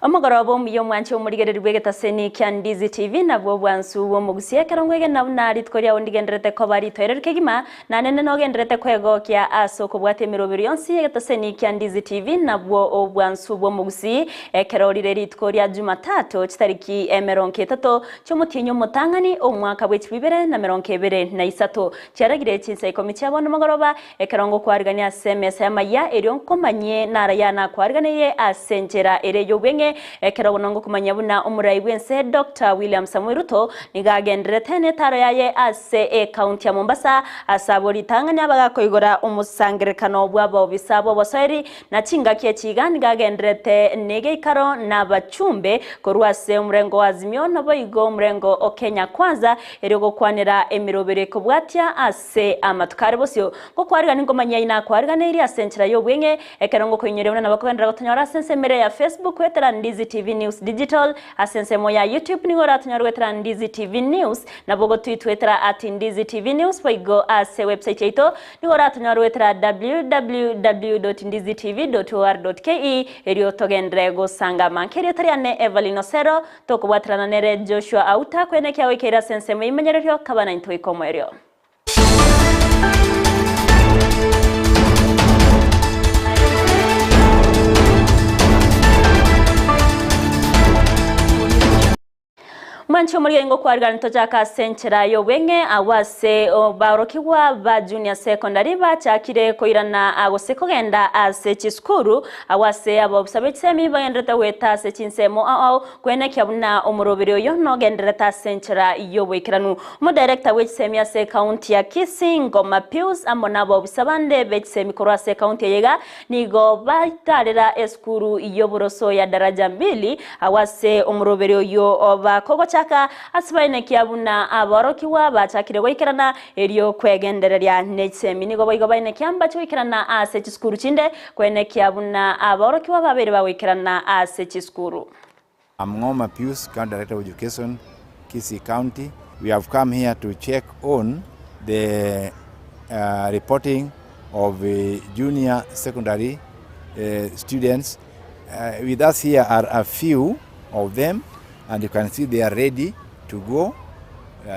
Omugoroba muyo mwanche omurigereri bwegetaseni kya Ndizi TV nabwo bwansu wo Gusii kerongwege nabunari tkoria ondigenderete ko bari toererke gima nanene no genderete kwego kya asoko bwate mirobiri yonsi yegetaseni kya Ndizi TV nabwo bwansu wo Gusii kerorire tkoria Jumatatu kitariki 30 cy'umutinyo mutangani omwaka bw'ekibibere na 2023 cyaragire Chinsa Ikomi cyabona omugoroba ekerongo kwariganya SMS Amayia erionkomanye narayana kwarganiye asenjera ereyo bwenge ekerabonongo kumanya buna omurayi bwense Dr. William Samuel Ruto nigagendere tene taro yaye ase county ya Mombasa asabori tanganya bagakoigora umusangerekano bwabo bisabo boseri na chinga kye kigani gagenderete nege ikaro na bachumbe korwase umrengo wazimyo nabo igo umrengo okenya kwanza erego kwanira emirobere ko bwatya ase amatukare bosyo ko kwariga ningomanya ina kwariga neri asenchira yo bwenge ekerongo koinyereuna nabakobendera gotonyora sensemere ya Facebook wetera Ndizi TV News Digital asensemo ya YouTube nigora tunyorwetera Ndizi TV News nabogo twitwetera @Ndizi TV News poigo ase website yeto nigora tunyorwetera www.ndizitv.or.ke erio togendre go sanga mankerio tariane Everline Osero tokubwatrana nere Joshua Auta kwenekya wekera sensemo imenyererio kabana into Ikomi erio. Mwancho murigengo kwarigana ntojaka senchera yo wenge awase barokiwa ba junior secondary bachakire koirana agoseko genda ase chiskuru awase abo busabetsemi bagendreta weta se chinsemo kwene kyabuna omurobero yo no gendreta senchera yo wekiranu mo director wechsemi ase county ya Kisii ngoma Pius amonabo busabande bechsemi korase county yega nigo baitarera eskuru yo buroso ya daraja 2 awase omurobero yo oba kogo chaka asibaine kyabuna abarokiwa bachakire goikerana erio kwegendereria nechsemi nigo boigo baine kyamba chwikerana ase chiskuru chinde kwene kyabuna abarokiwa babere bawikerana ase chiskuru. Ngoma Pius, County Director of Education, Kisii County. We have come here to check on the reporting of junior secondary students. With us here are a few of them, and you can see they are ready to go.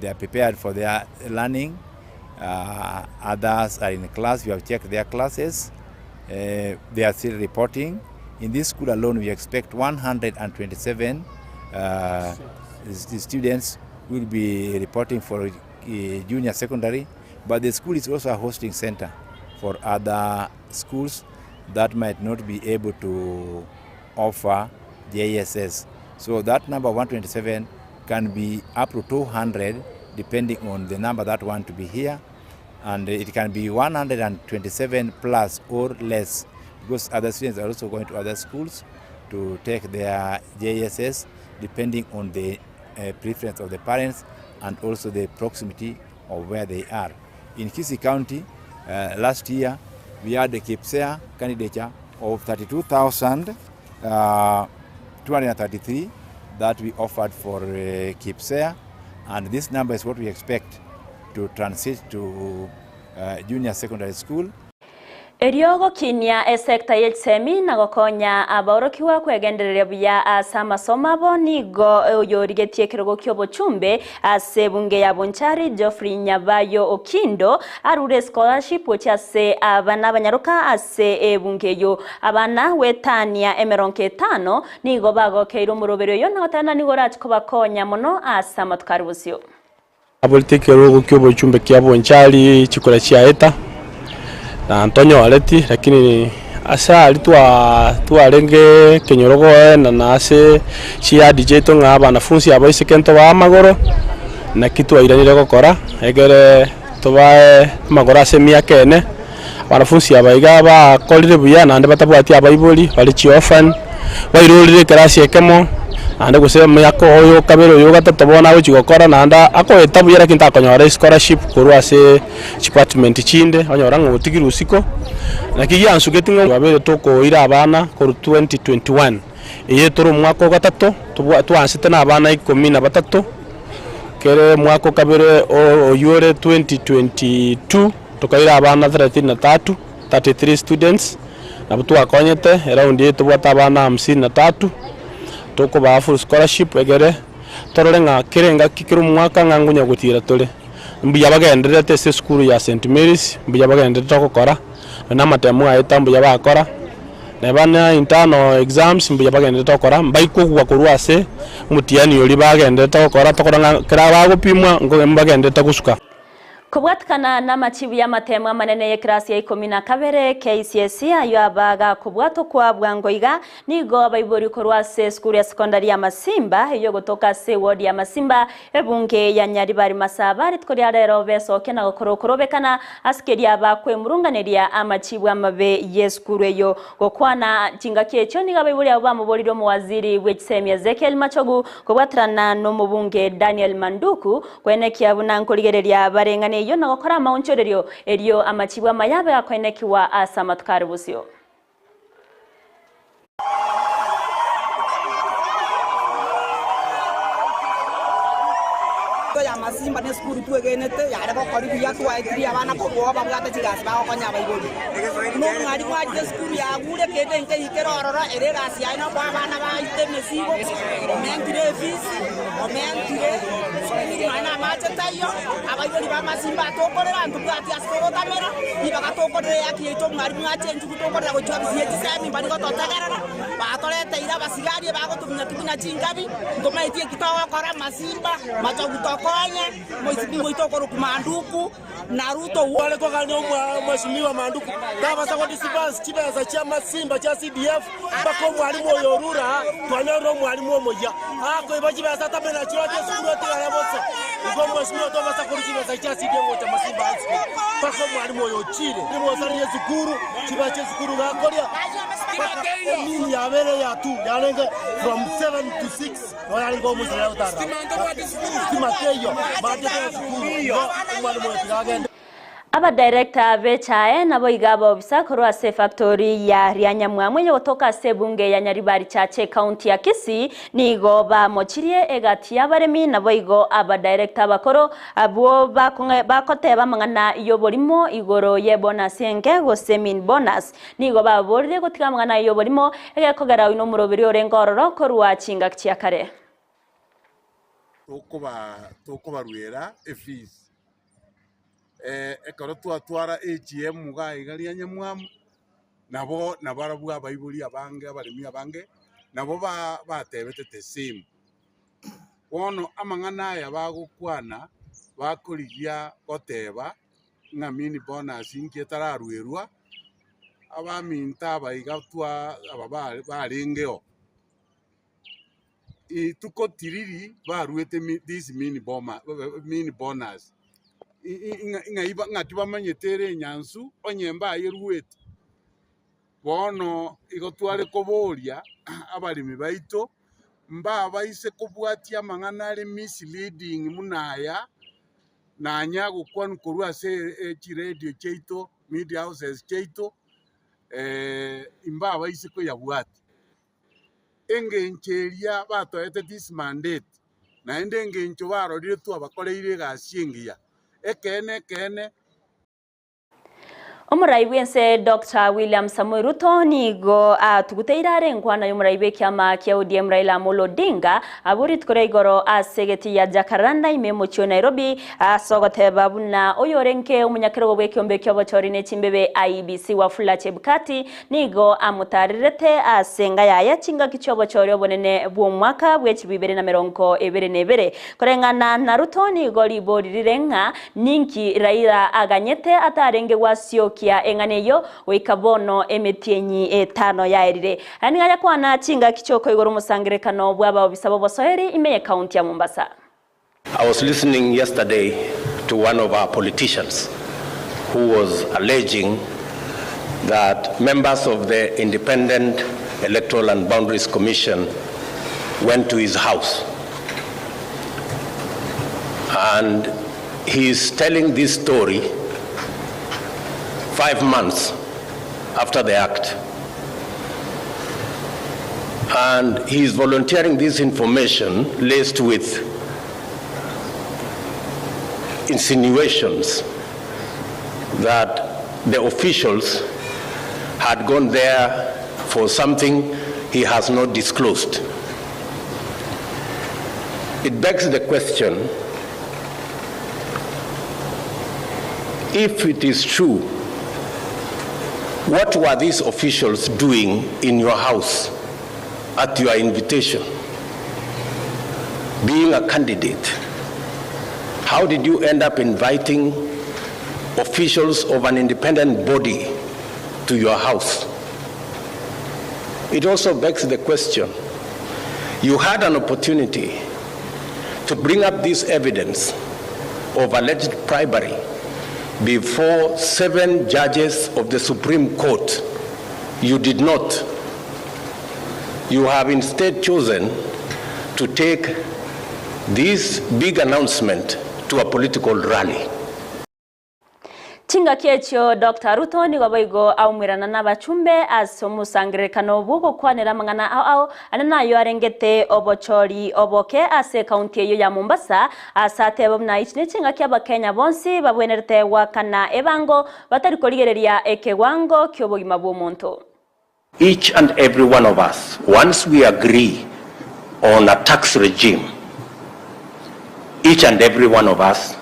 They are prepared for their learning. Others are in class. We have checked their classes. They are still reporting. In this school alone, we expect 127 students will be reporting for junior secondary, but the school is also a hosting center for other schools that might not be able to offer JSS. So that number 127 can be up to 200 depending on the number that want to be here, and it can be 127 plus or less because other students are also going to other schools to take their JSS depending on the preference of the parents and also the proximity of where they are. In Kisii County, last year we had a Kisii candidature of 32,233 that we offered for Kisii, and this number is what we expect to transit to junior secondary school. Eriogo kinya sekta yechsemi nagokonya aborokiwa kwegendereria buya asama somabo nigo yorigetie kirogo kyobo chumbe ase bunge ya Bonchari Geoffrey Nyabayo Okindo arure scholarship ochase abana banyaruka ase bunge yo abana wetania emeronke 5 nigo bago keiro murobero yo nagotana nigo rachiko bakonya mono asama tukarubusyo aboliteke kirogo kyobo chumbe kya Bonchari chikora chia eta na Antonio Aleti, lakini asa alituarenge kenyorogo na nase chia DJ tonga banafunzi abo isekento ba magoro na kitu airanire gukora egere tobae magoro ase miakene banafunzi abaiga ba kolire buya nande batabwati abaiboli bali chiofan bairulire klasi ekemo ande gusema yako oyo kabero yo gatatobona we chigokora nanda akoeta buyera kinta konyora scholarship kuru ase department chinde onyora ngotigiri usiko na kiyansu getingo babere toko ira abana kuru 2021 eye toro mwako gatatu twansite na abana 13 kere mwako kabere oyore 2022 tokaira abana 33 students na butu akonyete around yetu bwata abana 53 tukuba full scholarship egere torore nga kirenga kikiru mwaka ngangunya gutira tole mbuya bagendere tese school ya St Mary's mbuya bagendere tokora na matemu aita mbuya bakora na bana internal exams mbuya bagendere tokora mbaikugwa kurwase mutiani yoli bagendere tokora kira bagupimwa ngo bagendere tagusuka kubwatkana n'amachibu y'amatemwa manene y'eklasi ya Ikomi na kabere KCSE ayo abaga kubwato kwa bwangoiga nigo abayibori korwase skuru ya sekondari ya Masimba iyo gotoka se ward ya Masimba ebunge ya Nyaribari Masaba ritwori rero besoke na gokorobekana askeri abakwe murunganeria amachibu amabe yeskuru eyo gokwana jinga kyecho niga abayibori abo bamuboriro mu waziri w'ekisemi Ezekiel Machogu kubwatrana no mubunge Daniel Manduku kwenekia bunankoligereria barengane iyo nagokora amaunchorerio elio amachibwa mayabe akwenekiwa asamatkari busio ya Masimba ne skuru tuegenete yare ko kori biya tu aitri abana ko go babga ta chigas ba ko nya baibodi no ngari ma je skuru ya gure kete nke ikero ororo ere gasi ai no kwa bana ba ite mesibo mentire fees o mentire mana ma chetayo abaibodi ba Masimba to korera ntu ati askoro tamera ibaga to korera yaki to ngari ma chenju to korera go chwa bisi sami bani ko totagarana ba tole teira basigari ba go tumina chingabi ngoma itie kitawa kora Masimba macho Mheshimiwa Manduku Naruto wale kwa kanyo Mheshimiwa Manduku kama sako disibans chiba za chama Simba cha CDF bako mwalimu yorura twanyoro mwalimu moja ako ibaji basa tabena chiwaje sukuru tira bosa uko Mheshimiwa toba sako chiba za cha CDF cha Masimba bako mwalimu yochire ni mwasari sukuru chiba cha sukuru na korea nini ya vere ya tu yanenge from 7 to 6 wala ngo musala utara aba director bechae nabo igabo bisa korwa se factory ya Nyamwamwe yo toka se bunge ya Nyaribari chache county ya Kisii nigo ba mochirie egati yabaremi nabo igo aba director bakoro abo bakoteba mangana iyo borimo igoro ye bonus enge go semin bonus nigo ba borire gotika mangana iyo borimo egekogara uno murobiri orengororo korwa chinga kiakare tokoba ruera fees ekoro twatwara AGM ga igaria Nyamwamu nabo nabarabu abayiburi abange abaremi abange nabo batebete the same wono amangana ya bagukwana bakurigia goteba ngamini bonus inkietara ruerwa abaminta abayigatwa ababarengeo tuko tiriri baruete this mini bonus inga ngatiba manyetere nyansu onyemba yeruete bono igotware koboria abalimi baito mba baise kubwatia mang'ana misleading munaya nanya gukwan kurwa se radio cheito media houses cheito imba baise ko yabwati engencheria batoete this mandate na engencho barorire tu abakoreire gashingia ekene Omuraibense Dr. William Samuel Ruto nigo tuguteirare nkwana y'umuraibe kyama kya ODM Raila Amolo Odinga aburi tukore igoro asegeti ya Jacaranda imemo cyo Nairobi asogote babuna oyorenke umunyakero bwe kyombe kyobo chorine chimbebe IBC wa Fula Chebukati nigo amutarirete asenga ya chinga kichobo choryo bonene bwo mwaka bwe 2022 korengana na Ruto nigo liborirenga ninki Raila aganyete atarenge wasio kia enganeyo wikabono emetienyi etano yairire ani ngaya kwana chinga kichoko igoro musangirekano bwaba obisabo bosoheri imeye county ya Mombasa. I was listening yesterday to one of our politicians who was alleging that members of the Independent Electoral and Boundaries Commission went to his house, and he is telling this story 5 months after the act, and he is volunteering this information laced with insinuations that the officials had gone there for something he has not disclosed. it begs the question, if it is true, what were these officials doing in your house at your invitation? Being a candidate, how did you end up inviting officials of an independent body to your house? It also begs the question, you had an opportunity to bring up this evidence of alleged bribery before 7 judges of the Supreme Court. You did not. You have instead chosen to take this big announcement to a political rally. Chinga kiechio Dr. Ruto ni goboigo aumwirana na bachumbe asomusangirikano bugo kwanera mangana ao anana yo arengete obochori oboke ase county yo ya Mombasa asate bomna ichne chinga kya bakenya bonsi babwenerete wakana ebango batari koligereria ekewango kyobogima bw'omuntu. Each and every one of us, once we agree on a tax regime, each and every one of us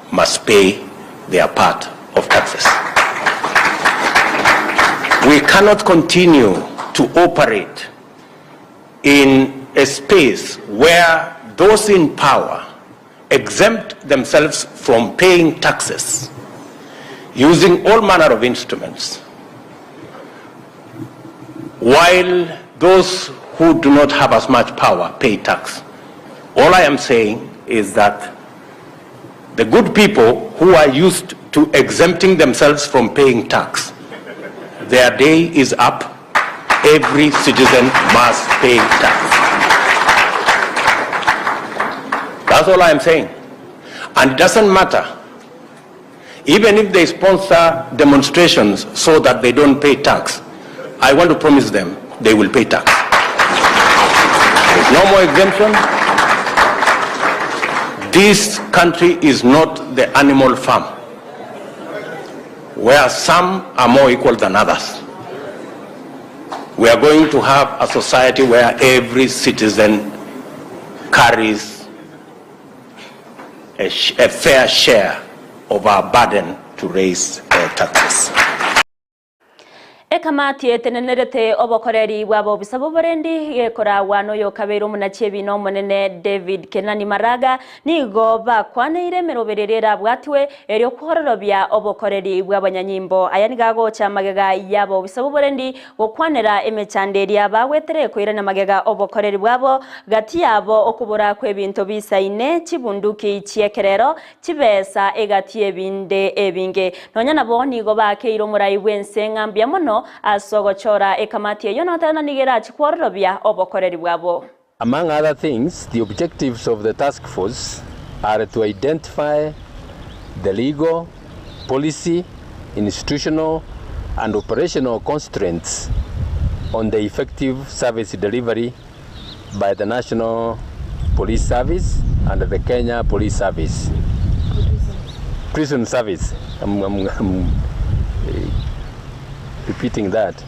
must pay their part of taxes. We cannot continue to operate in a space where those in power exempt themselves from paying taxes using all manner of instruments, while those who do not have as much power pay tax. All I am saying is that the good people who are used to exempting themselves from paying tax, their day is up. Every citizen must pay tax. That's all I am saying. And it doesn't matter, even if they sponsor demonstrations so that they don't pay tax, I want to promise them they will pay tax. There's no more exemption. This country is not the animal farm, where some are more equal than others. We are going to have a society where every citizen carries a fair share of our burden to raise taxes. Ekamati etenenerete obokoreri wabo bisabo borendi gekora wano yo kabero munachebi no monene David Kenani Maraga nigo bakwaneire merobererera bwatwe eryo kororobya obokoreri bw'abanyanyimbo ayanigago chamagega yabo bisabo borendi gokwanera emechanderia bawetere koirana magega obokoreri bwabo gati yabo okubura kwebinto bisaine chibunduki chiekerero chibesa egati ebinde ebinge nonyana bo nigo bakeiro murai wense ngambya mono asogochora ekamati yonatana nigera chikworobya obokoreri bwabo. Among other things, the objectives of the task force are to identify the legal, policy, institutional and operational constraints on the effective service delivery by the National Police Service and the Kenya Police Service. Prison Service. I'm repeating that.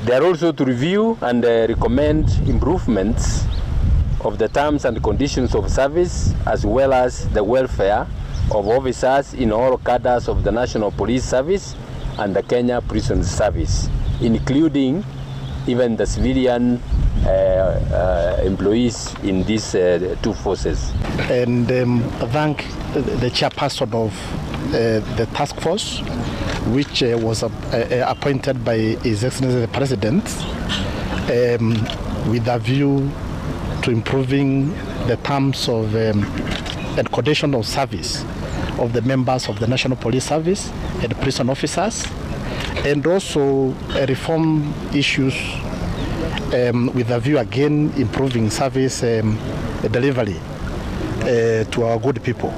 They are also to review and recommend improvements of the terms and conditions of service as well as the welfare of officers in all cadres of the National Police Service and the Kenya Prison Service, including even the civilian employees in these two forces. And thank the chairperson of the task force, which was appointed by His Excellency the President with a view to improving the terms of and condition of service of the members of the National Police Service and prison officers, and also reform issues with a view again improving service delivery to our good people.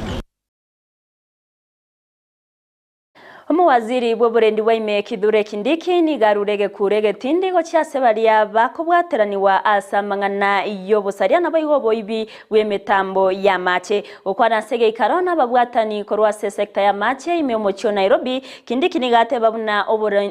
Umuwaziri w'uburendi waime Kithure Kindiki ni garurege kurege tindi go cyase baria bakobwateraniwa asamangana yobusaria nabayigobo ibi wemetambo ya mache ukwana sege ikarona babwatani korwa sekta ya mache ime omocho Nairobi Kindiki ni gate babuna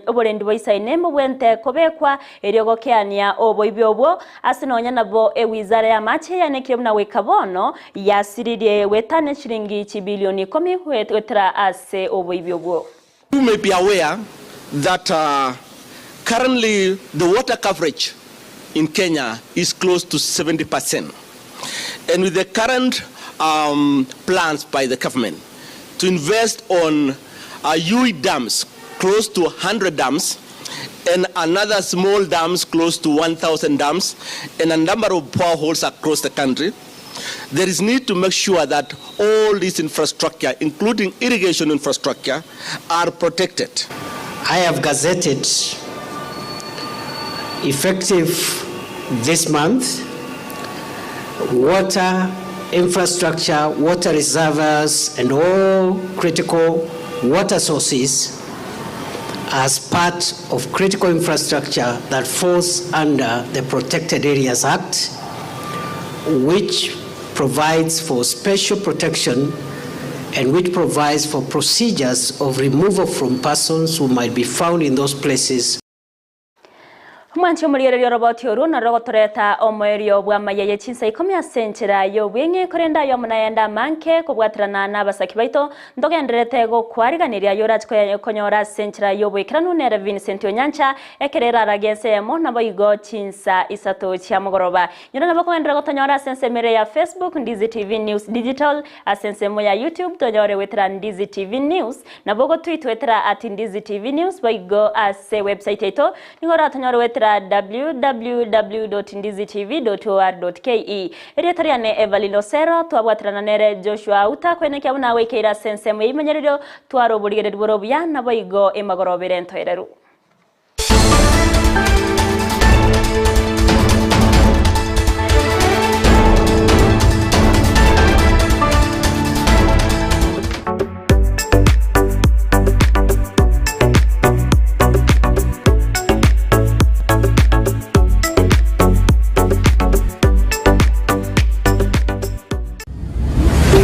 oburendi boisaine mu bwente kobekwa eriogo keania obo ibyobo asinonya nabo ewizara ya mache yanekire muna wekabono yasiririe wetane shilingi bilioni 10 wetera ase obo ibyobo. You may be aware that currently the water coverage in Kenya is close to 70%. And with the current plans by the government to invest on UE dams, close to 100 dams, and another small dams close to 1,000 dams, and a number of boreholes across the country, there is need to make sure that all this infrastructure, including irrigation infrastructure, are protected. I have gazetted effective this month water infrastructure, water reservoirs, and all critical water sources as part of critical infrastructure that falls under the Protected Areas Act, which provides for special protection and which provides for procedures of removal from persons who might be found in those places. Mwancho muriere roboti oru na rogotoreta omoerio bwa Amayia Chinsa Ikomi asenchera yo bwenge korenda yo munayenda manke kubwatrana na basaki baito ndogenderete go kwariganiria yora konyora senchera yo bwekiranu nere Vincent Onyancha ekerera ragense mo na boigo Chinsa isato cha mugoroba nyina na bakongera gotonyora sense mere ya Facebook Ndizi TV News Digital asense mo ya YouTube tonyore wetra Ndizi TV News na bogo tweet wetra @Ndizi TV News boigo ase website ito ngora tonyore wetra www.ndizitv.or.ke Erietariane Everline Osero twabwatrana nere Joshua Auta kwenekya bunawe keira sense mu imenyererio twaro burigere dworo bya nabo igo emagorobere ntoereru.